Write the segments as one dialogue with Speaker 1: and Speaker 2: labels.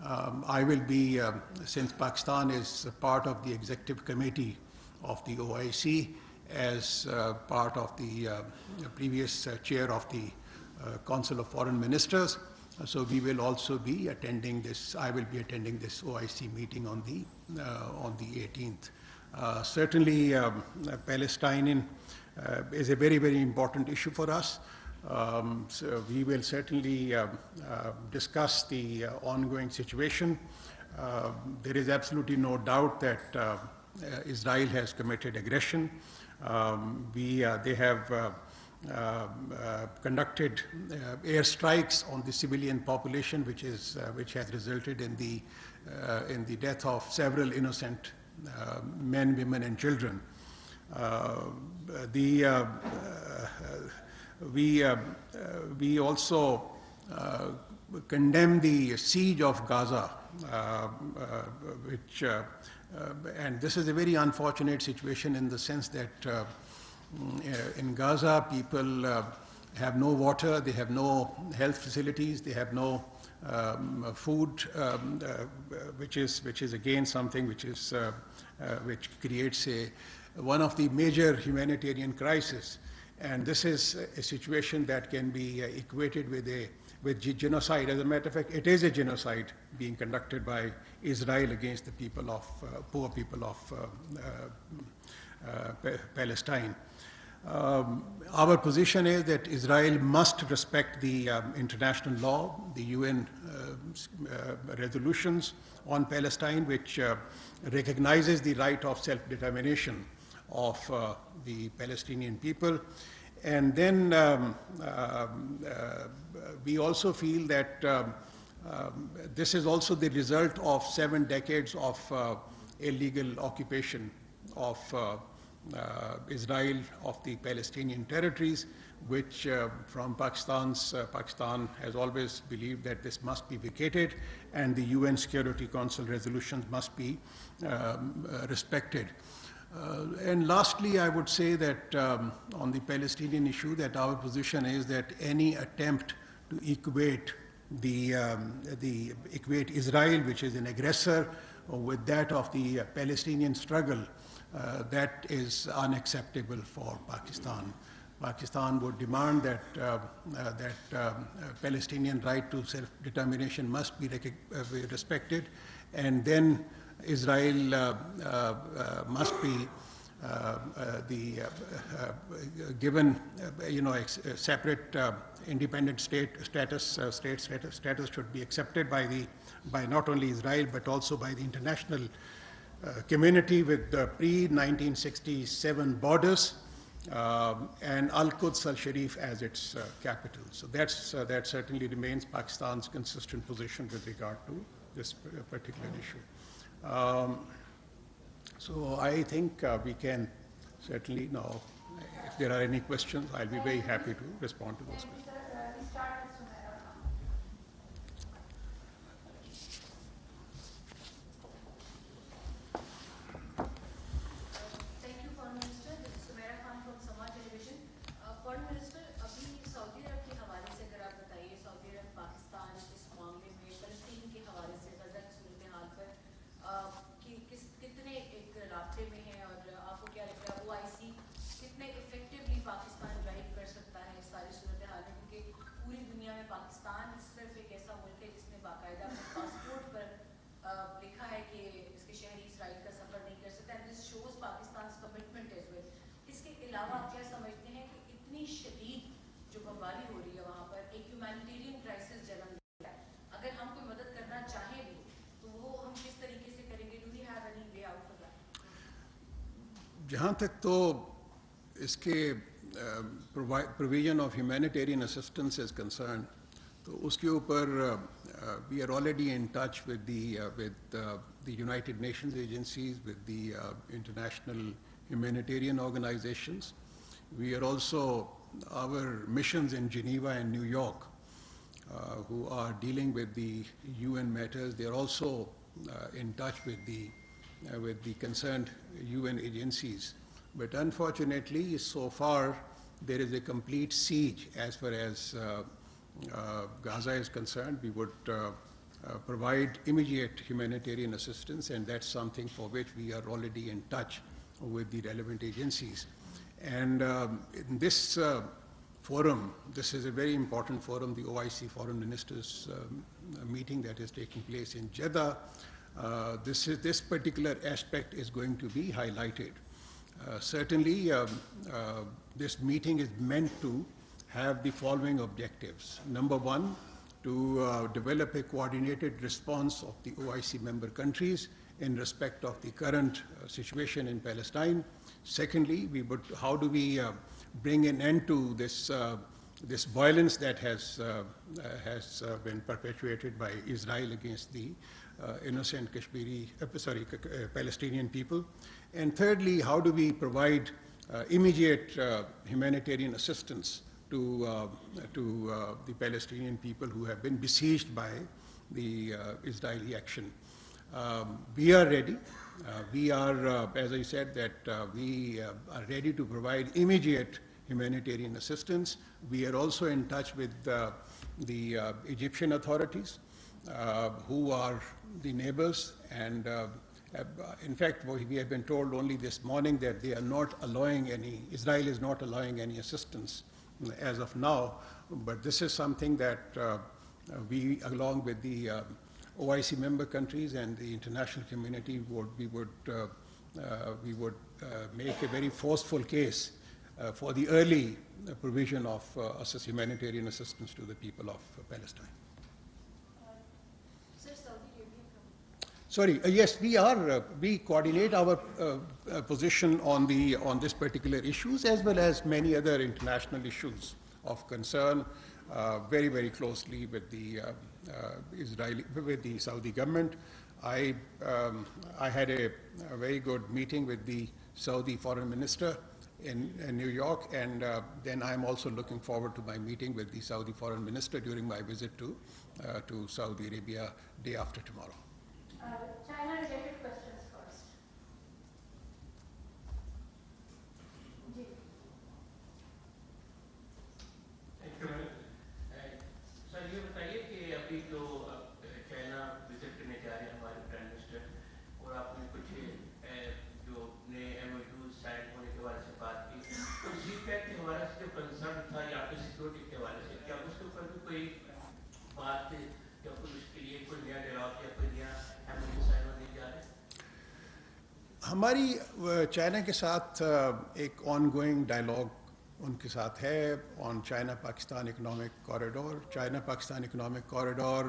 Speaker 1: I will be, since Pakistan is a part of the executive committee of the OIC, as part of the previous chair of the Council of Foreign Ministers. So we will also be attending this. I will be attending this OIC meeting on the 18th. Certainly, Palestine is a very, very important issue for us. So we will certainly discuss the ongoing situation. There is absolutely no doubt that Israel has committed aggression. They have conducted airstrikes on the civilian population, which has resulted in the death of several innocent men, women, and children. We also condemn the siege of Gaza, and this is a very unfortunate situation in the sense that in Gaza, people have no water, they have no health facilities, they have no food, which is again something which creates one of the major humanitarian crises. And this is a situation that can be equated with genocide. As a matter of fact, it is a genocide being conducted by Israel against the people of poor people of Palestine. Our position is that Israel must respect the international law, the UN resolutions on Palestine, which recognizes the right of self-determination of the Palestinian people. And then we also feel that this is also the result of 7 decades of illegal occupation of Israel of the Palestinian territories, which from Pakistan has always believed that this must be vacated and the UN Security Council resolutions must be respected. And lastly, I would say that on the Palestinian issue, that our position is that any attempt to equate equate Israel, which is an aggressor, with that of the Palestinian struggle, that is unacceptable for Pakistan. Pakistan would demand that Palestinian right to self-determination must be respected, and then Israel must be given, a separate independent status should be accepted by not only Israel but also by the international community with the pre-1967 borders and Al-Quds al-Sharif as its capital. So that certainly remains Pakistan's consistent position with regard to this particular issue. So I think we can certainly now, if there are any questions, I'll be very happy to respond to those questions. जहाँ तक तो इसके provision of humanitarian assistance is concerned, तो उसके ऊपर we are already in touch with the United Nations agencies, with the international humanitarian organizations. We are also, our missions in Geneva and New York, who are dealing with the UN matters, they are also in touch with the concerned UN agencies. But unfortunately, so far, there is a complete siege as far as Gaza is concerned. We would provide immediate humanitarian assistance, and that's something for which we are already in touch with the relevant agencies. And in this forum, this is a very important forum, the OIC Foreign Ministers meeting that is taking place in Jeddah. This particular aspect is going to be highlighted. Certainly, this meeting is meant to have the following objectives. Number one, to develop a coordinated response of the OIC member countries in respect of the current situation in Palestine. Secondly, how do we bring an end to this violence that has been perpetuated by Israel against the innocent Palestinian people? And thirdly, how do we provide immediate humanitarian assistance to the Palestinian people who have been besieged by the Israeli action? We are ready. We are, as I said, that we are ready to provide immediate humanitarian assistance. We are also in touch with the Egyptian authorities, who are the neighbors, and in fact, we have been told only this morning that they are not allowing any, Israel is not allowing any assistance as of now, but this is something that we, along with the OIC member countries and the international community, we would make a very forceful case for the early provision of humanitarian assistance to the people of Palestine. Sorry, yes, we coordinate our position on this particular issues as well as many other international issues of concern very, very closely with the Saudi government. I had a very good meeting with the Saudi foreign minister in New York, and then I'm also looking forward to my meeting with the Saudi foreign minister during my visit to Saudi Arabia day after tomorrow.
Speaker 2: China-related questions first.
Speaker 3: Thank you. Sir ये बताइए कि अभी जो China visit करने जा रहे हैं हमारे प्राइम मिनिस्टर, और आपने कुछ जो नए MOU साइन होने के बारे से बात की, तो CPEC के हमारा जो कंसर्न था या फिर सिक्योरिटी के हवाले से, क्या उसके ऊपर भी कोई बात या कोई उसके लिए कोई नया डायलॉग या कोई नया MOU साइन होने जा रहे हैं?
Speaker 1: हमारी चाइना के साथ एक ऑनगोइंग डायलॉग उनके साथ है on China Pakistan economic corridor. China Pakistan economic corridor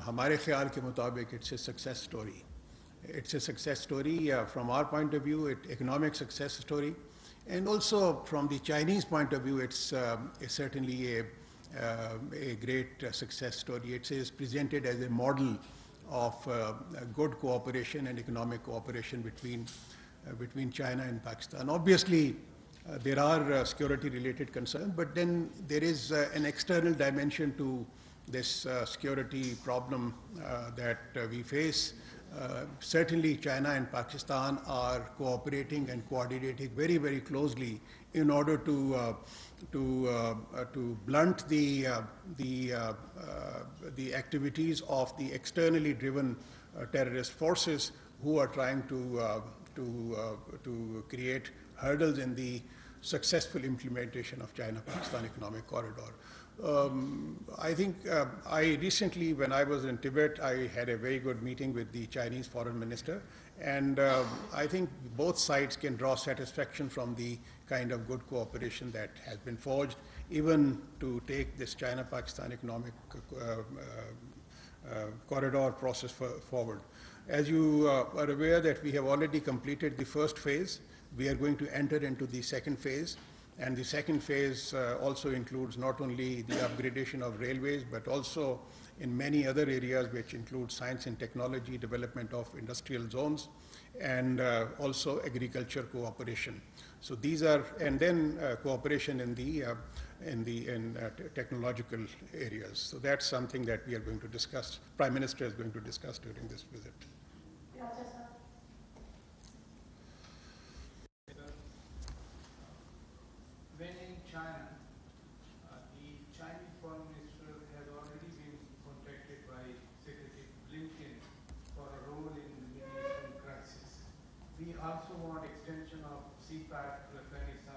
Speaker 1: हमारे ख्याल के मुताबिक it's a success story. It's a success story from our point of view, economic success story, and also from the Chinese point of view, it's certainly a great success story. It is presented as a model of good cooperation and economic cooperation between China and Pakistan. Obviously, there are security-related concerns, but then there is an external dimension to this security problem that we face. Certainly, China and Pakistan are cooperating and coordinating very, very closely in order to blunt the activities of the externally driven terrorist forces who are trying to create hurdles in the successful implementation of China-Pakistan economic corridor. I think I recently, when I was in Tibet, I had a very good meeting with the Chinese foreign minister, and I think both sides can draw satisfaction from the kind of good cooperation that has been forged, even to take this China-Pakistan economic corridor process forward. As you are aware that we have already completed the first phase, we are going to enter into the second phase. And the second phase also includes not only the upgradation of railways, but also in many other areas, which include science and technology, development of industrial zones, and also agriculture cooperation. So these are, and then cooperation in technological areas. So that's something that we are going to discuss. Prime Minister is going to discuss during this visit.
Speaker 4: When in China, the Chinese foreign minister has already been contacted by also want extension of CPAT to the 27